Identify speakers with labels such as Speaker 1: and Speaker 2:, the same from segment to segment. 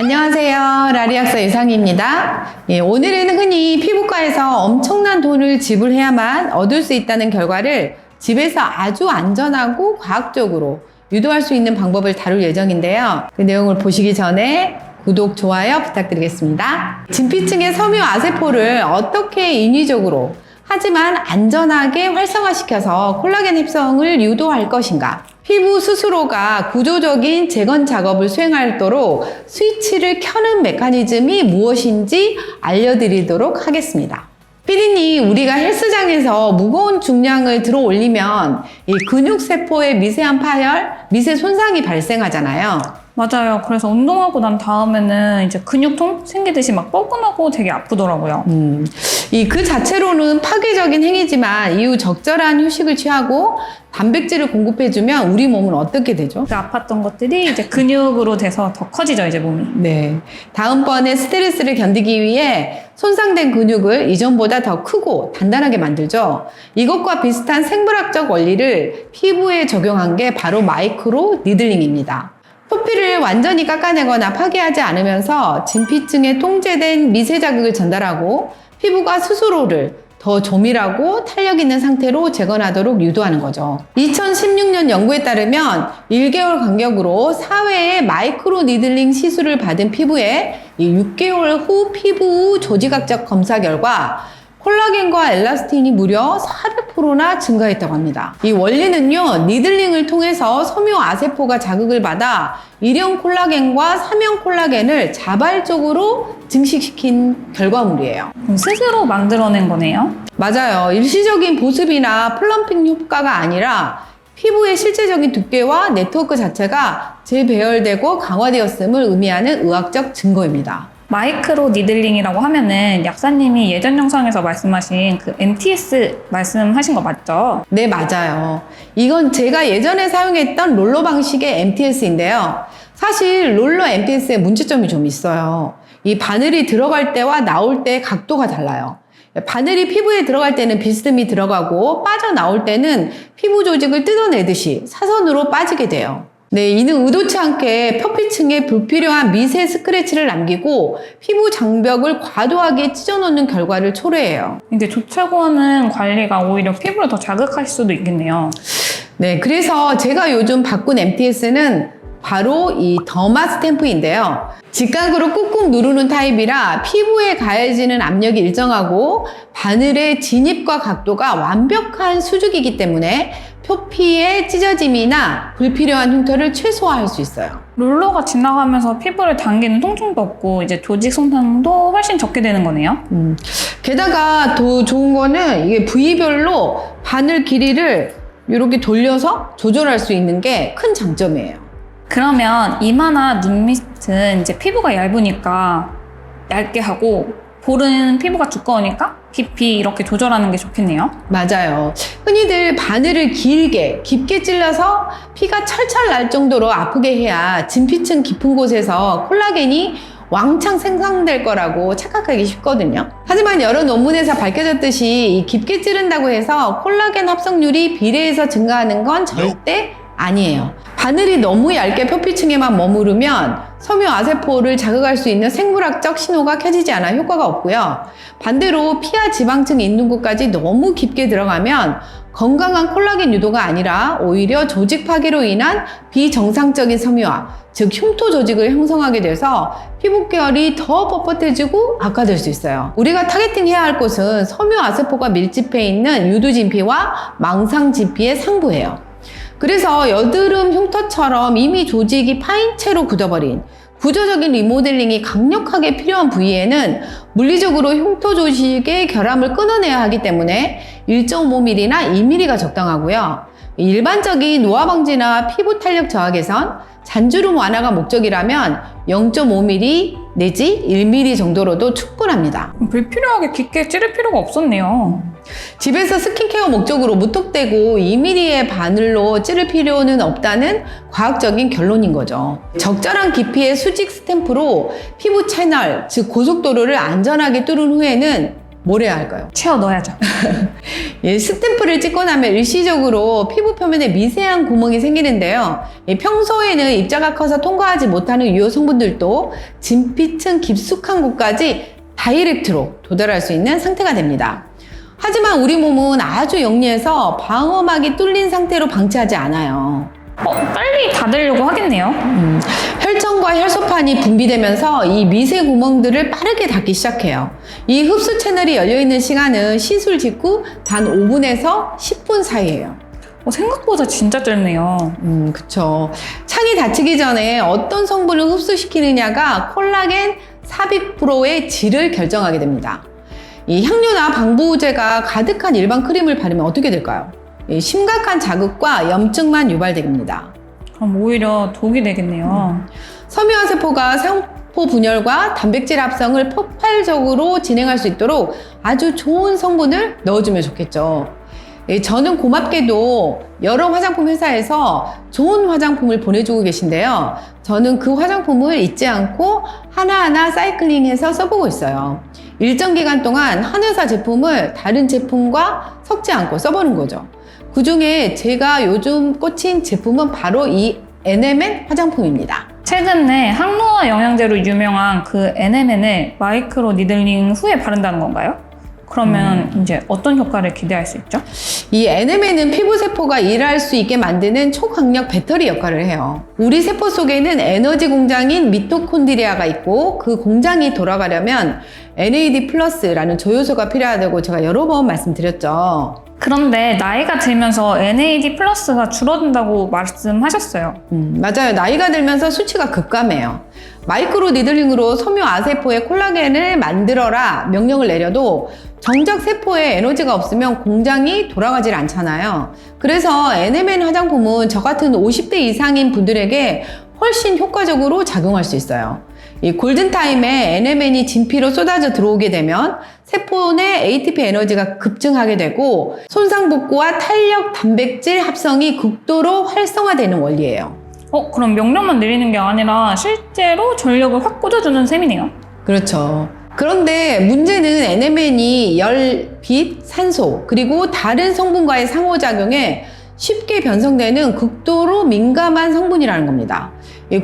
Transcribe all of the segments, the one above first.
Speaker 1: 안녕하세요. 라리학사 유상희입니다. 오늘은 흔히 피부과에서 엄청난 돈을 지불해야만 얻을 수 있다는 결과를 집에서 아주 안전하고 과학적으로 유도할 수 있는 방법을 다룰 예정인데요. 그 내용을 보시기 전에 구독, 좋아요 부탁드리겠습니다. 진피층의 섬유 아세포를 어떻게 인위적으로 하지만 안전하게 활성화시켜서 콜라겐 합성을 유도할 것인가? 피부 스스로가 구조적인 재건 작업을 수행하도록 스위치를 켜는 메커니즘이 무엇인지 알려드리도록 하겠습니다. 피디님, 우리가 헬스장에서 무거운 중량을 들어 올리면 이 근육세포의 미세한 파열, 미세 손상이 발생하잖아요.
Speaker 2: 맞아요. 그래서 운동하고 난 다음에는 이제 근육통 생기듯이 막 뻐근하고 되게 아프더라고요.
Speaker 1: 그 자체로는 파괴적인 행위지만 이후 적절한 휴식을 취하고 단백질을 공급해주면 우리 몸은 어떻게 되죠?
Speaker 2: 그 아팠던 것들이 이제 근육으로 돼서 더 커지죠, 이제 몸이.
Speaker 1: 네. 다음번에 스트레스를 견디기 위해 손상된 근육을 이전보다 더 크고 단단하게 만들죠. 이것과 비슷한 생물학적 원리를 피부에 적용한 게 바로 마이크로 니들링입니다. 표피를 완전히 깎아내거나 파괴하지 않으면서 진피층에 통제된 미세 자극을 전달하고 피부가 스스로를 더 조밀하고 탄력 있는 상태로 재건하도록 유도하는 거죠. 2016년 연구에 따르면 1개월 간격으로 4회의 마이크로 니들링 시술을 받은 피부에 6개월 후 피부 조직학적 검사 결과 콜라겐과 엘라스틴이 무려 400%나 증가했다고 합니다. 이 원리는요, 니들링을 통해서 섬유 아세포가 자극을 받아 일형 콜라겐과 삼형 콜라겐을 자발적으로 증식시킨 결과물이에요.
Speaker 2: 스스로 만들어낸 거네요.
Speaker 1: 맞아요. 일시적인 보습이나 플럼핑 효과가 아니라 피부의 실제적인 두께와 네트워크 자체가 재배열되고 강화되었음을 의미하는 의학적 증거입니다.
Speaker 2: 마이크로 니들링이라고 하면은 약사님이 예전 영상에서 말씀하신 그 MTS 말씀하신 거 맞죠?
Speaker 1: 네, 맞아요. 이건 제가 예전에 사용했던 롤러 방식의 MTS인데요. 사실 롤러 MTS의 문제점이 좀 있어요. 이 바늘이 들어갈 때와 나올 때의 각도가 달라요. 바늘이 피부에 들어갈 때는 비스듬히 들어가고 빠져나올 때는 피부 조직을 뜯어내듯이 사선으로 빠지게 돼요. 네, 이는 의도치 않게 표피층에 불필요한 미세 스크래치를 남기고 피부 장벽을 과도하게 찢어놓는 결과를 초래해요.
Speaker 2: 이게 좋다고 하는 관리가 오히려 피부를 더 자극할 수도 있겠네요.
Speaker 1: 네, 그래서 제가 요즘 바꾼 MTS는 바로 이 더마 스탬프인데요. 직각으로 꾹꾹 누르는 타입이라 피부에 가해지는 압력이 일정하고 바늘의 진입과 각도가 완벽한 수직이기 때문에 표피의 찢어짐이나 불필요한 흉터를 최소화할 수 있어요.
Speaker 2: 롤러가 지나가면서 피부를 당기는 통증도 없고 이제 조직 손상도 훨씬 적게 되는 거네요.
Speaker 1: 게다가 더 좋은 거는 이게 부위별로 바늘 길이를 이렇게 돌려서 조절할 수 있는 게 큰 장점이에요.
Speaker 2: 그러면 이마나 눈 밑은 이제 피부가 얇으니까 얇게 하고 볼은 피부가 두꺼우니까 깊이 이렇게 조절하는 게 좋겠네요.
Speaker 1: 맞아요. 흔히들 바늘을 깊게 찔러서 피가 철철 날 정도로 아프게 해야 진피층 깊은 곳에서 콜라겐이 왕창 생성될 거라고 착각하기 쉽거든요. 하지만 여러 논문에서 밝혀졌듯이 이 깊게 찌른다고 해서 콜라겐 합성률이 비례해서 증가하는 건 절대 아니에요. 바늘이 너무 얇게 표피층에만 머무르면 섬유 아세포를 자극할 수 있는 생물학적 신호가 켜지지 않아 효과가 없고요. 반대로 피하 지방층이 있는 곳까지 너무 깊게 들어가면 건강한 콜라겐 유도가 아니라 오히려 조직 파괴로 인한 비정상적인 섬유화, 즉 흉터 조직을 형성하게 돼서 피부 계열이 더 뻣뻣해지고 악화될 수 있어요. 우리가 타겟팅해야 할 곳은 섬유 아세포가 밀집해 있는 유두진피와 망상진피의 상부예요. 그래서 여드름 흉터처럼 이미 조직이 파인 채로 굳어버린 구조적인 리모델링이 강력하게 필요한 부위에는 물리적으로 흉터 조직의 결함을 끊어내야 하기 때문에 1.5mm나 2mm가 적당하고요. 일반적인 노화 방지나 피부 탄력 저하 개선, 잔주름 완화가 목적이라면 0.5mm 내지 1mm 정도로도 충분합니다.
Speaker 2: 불필요하게 깊게 찌를 필요가 없었네요.
Speaker 1: 집에서 스킨케어 목적으로 무턱대고 2mm의 바늘로 찌를 필요는 없다는 과학적인 결론인 거죠. 적절한 깊이의 수직 스탬프로 피부 채널, 즉 고속도로를 안전하게 뚫은 후에는 뭘 해야 할까요?
Speaker 2: 채워 넣어야죠.
Speaker 1: 예, 스탬프를 찍고 나면 일시적으로 피부 표면에 미세한 구멍이 생기는데요. 평소에는 입자가 커서 통과하지 못하는 유효 성분들도 진피층 깊숙한 곳까지 다이렉트로 도달할 수 있는 상태가 됩니다. 하지만 우리 몸은 아주 영리해서 방어막이 뚫린 상태로 방치하지 않아요.
Speaker 2: 빨리 닫으려고 하겠네요.
Speaker 1: 혈전과 혈소판이 분비되면서 이 미세 구멍들을 빠르게 닫기 시작해요. 이 흡수 채널이 열려있는 시간은 시술 직후 단 5분에서 10분 사이예요.
Speaker 2: 생각보다 진짜 짧네요.
Speaker 1: 그쵸. 창이 닫히기 전에 어떤 성분을 흡수시키느냐가 콜라겐 삽입 프로의 질을 결정하게 됩니다. 이 향료나 방부제가 가득한 일반 크림을 바르면 어떻게 될까요? 심각한 자극과 염증만 유발됩니다.
Speaker 2: 그럼 오히려 독이 되겠네요.
Speaker 1: 섬유화 세포가 세포 분열과 단백질 합성을 폭발적으로 진행할 수 있도록 아주 좋은 성분을 넣어주면 좋겠죠. 저는 고맙게도 여러 화장품 회사에서 좋은 화장품을 보내주고 계신데요. 저는 그 화장품을 잊지 않고 하나하나 사이클링해서 써보고 있어요. 일정 기간 동안 한 회사 제품을 다른 제품과 섞지 않고 써보는 거죠. 그 중에 제가 요즘 꽂힌 제품은 바로 이 NMN 화장품입니다.
Speaker 2: 최근에 항노화 영양제로 유명한 그 NMN을 마이크로 니들링 후에 바른다는 건가요? 그러면 이제 어떤 효과를 기대할 수 있죠?
Speaker 1: 이 NMN은 피부 세포가 일할 수 있게 만드는 초강력 배터리 역할을 해요. 우리 세포 속에는 에너지 공장인 미토콘드리아가 있고 그 공장이 돌아가려면 NAD+라는 조효소가 필요하다고 제가 여러 번 말씀드렸죠.
Speaker 2: 그런데 나이가 들면서 NAD+가 줄어든다고 말씀하셨어요.
Speaker 1: 맞아요. 나이가 들면서 수치가 급감해요. 마이크로 니들링으로 섬유 아세포의 콜라겐을 만들어라 명령을 내려도 정작 세포에 에너지가 없으면 공장이 돌아가질 않잖아요. 그래서 NMN 화장품은 저 같은 50대 이상인 분들에게 훨씬 효과적으로 작용할 수 있어요. 이 골든타임에 NMN이 진피로 쏟아져 들어오게 되면 세포 내 ATP 에너지가 급증하게 되고 손상복구와 탄력 단백질 합성이 극도로 활성화되는 원리예요.
Speaker 2: 그럼 명령만 내리는 게 아니라 실제로 전력을 확 꽂아주는 셈이네요.
Speaker 1: 그렇죠. 그런데 문제는 NMN이 열, 빛, 산소 그리고 다른 성분과의 상호작용에 쉽게 변성되는 극도로 민감한 성분이라는 겁니다.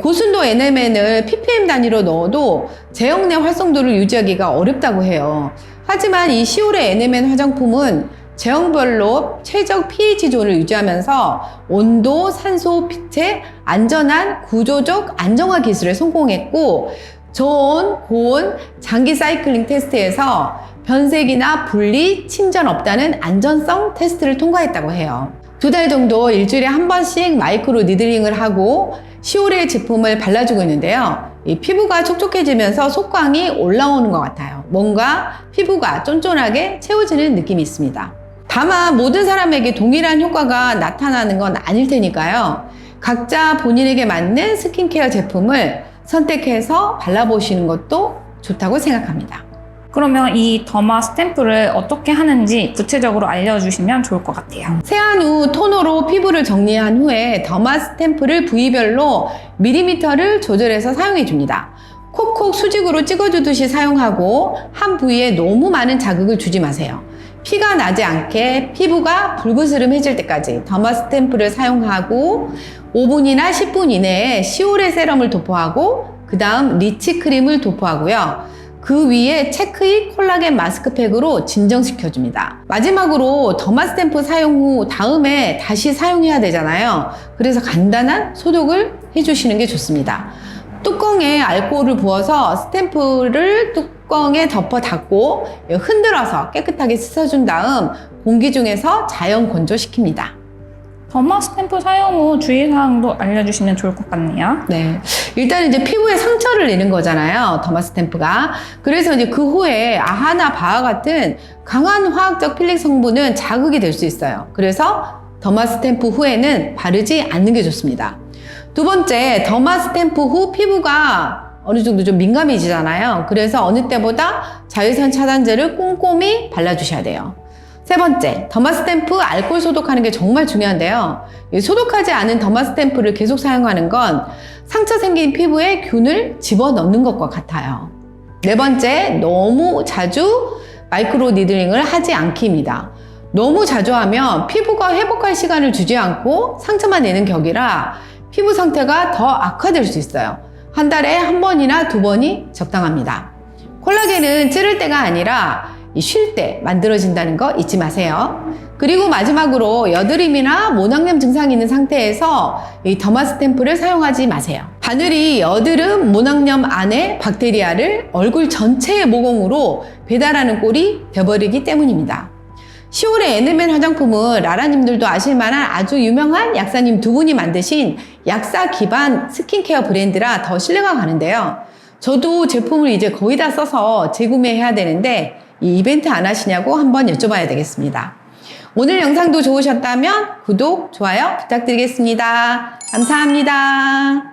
Speaker 1: 고순도 NMN을 ppm 단위로 넣어도 제형 내 활성도를 유지하기가 어렵다고 해요. 하지만 이 시올의 NMN 화장품은 제형별로 최적 pH 존을 유지하면서 온도, 산소, 빛의 안전한 구조적 안정화 기술에 성공했고 저온, 고온, 장기 사이클링 테스트에서 변색이나 분리, 침전 없다는 안전성 테스트를 통과했다고 해요. 2달 정도 일주일에 한 번씩 마이크로 니들링을 하고 시오레 제품을 발라주고 있는데요. 이 피부가 촉촉해지면서 속광이 올라오는 것 같아요. 뭔가 피부가 쫀쫀하게 채워지는 느낌이 있습니다. 다만 모든 사람에게 동일한 효과가 나타나는 건 아닐 테니까요. 각자 본인에게 맞는 스킨케어 제품을 선택해서 발라보시는 것도 좋다고 생각합니다.
Speaker 2: 그러면 이 더마 스탬프를 어떻게 하는지 구체적으로 알려주시면 좋을 것 같아요.
Speaker 1: 세안 후 토너로 피부를 정리한 후에 더마 스탬프를 부위별로 밀리미터를 조절해서 사용해 줍니다. 콕콕 수직으로 찍어주듯이 사용하고 한 부위에 너무 많은 자극을 주지 마세요. 피가 나지 않게 피부가 불그스름해질 때까지 더마 스탬프를 사용하고 5분이나 10분 이내에 시오레 세럼을 도포하고 그 다음 리치 크림을 도포하고요. 그 위에 체크잇 콜라겐 마스크팩으로 진정시켜줍니다. 마지막으로 더마 스탬프 사용 후 다음에 다시 사용해야 되잖아요. 그래서 간단한 소독을 해주시는 게 좋습니다. 뚜껑에 알코올을 부어서 스탬프를 뚜껑에 덮어 닫고 흔들어서 깨끗하게 씻어준 다음 공기 중에서 자연 건조시킵니다.
Speaker 2: 더마 스탬프 사용 후 주의사항도 알려주시면 좋을 것 같네요.
Speaker 1: 네. 일단 이제 피부에 상처를 내는 거잖아요. 더마 스탬프가. 그래서 이제 그 후에 아하나 바하 같은 강한 화학적 필링 성분은 자극이 될 수 있어요. 그래서 더마 스탬프 후에는 바르지 않는 게 좋습니다. 두 번째, 더마 스탬프 후 피부가 어느 정도 좀 민감해지잖아요. 그래서 어느 때보다 자외선 차단제를 꼼꼼히 발라주셔야 돼요. 세 번째, 더마 스탬프 알코올 소독하는 게 정말 중요한데요. 소독하지 않은 더마 스탬프를 계속 사용하는 건 상처 생긴 피부에 균을 집어넣는 것과 같아요. 네 번째, 너무 자주 마이크로 니들링을 하지 않기입니다. 너무 자주 하면 피부가 회복할 시간을 주지 않고 상처만 내는 격이라 피부 상태가 더 악화될 수 있어요. 한 달에 한 번이나 두 번이 적당합니다. 콜라겐은 찌를 때가 아니라 쉴 때 만들어진다는 거 잊지 마세요. 그리고 마지막으로 여드름이나 모낭염 증상이 있는 상태에서 이 더마스탬프를 사용하지 마세요. 바늘이 여드름, 모낭염 안에 박테리아를 얼굴 전체의 모공으로 배달하는 꼴이 되어버리기 때문입니다. 10월의 에너멜 화장품은 라라님들도 아실만한 아주 유명한 약사님 두 분이 만드신 약사 기반 스킨케어 브랜드라 더 신뢰가 가는데요. 저도 제품을 이제 거의 다 써서 재구매해야 되는데 이 이벤트 안 하시냐고 한번 여쭤봐야 되겠습니다. 오늘 영상도 좋으셨다면 구독, 좋아요 부탁드리겠습니다. 감사합니다.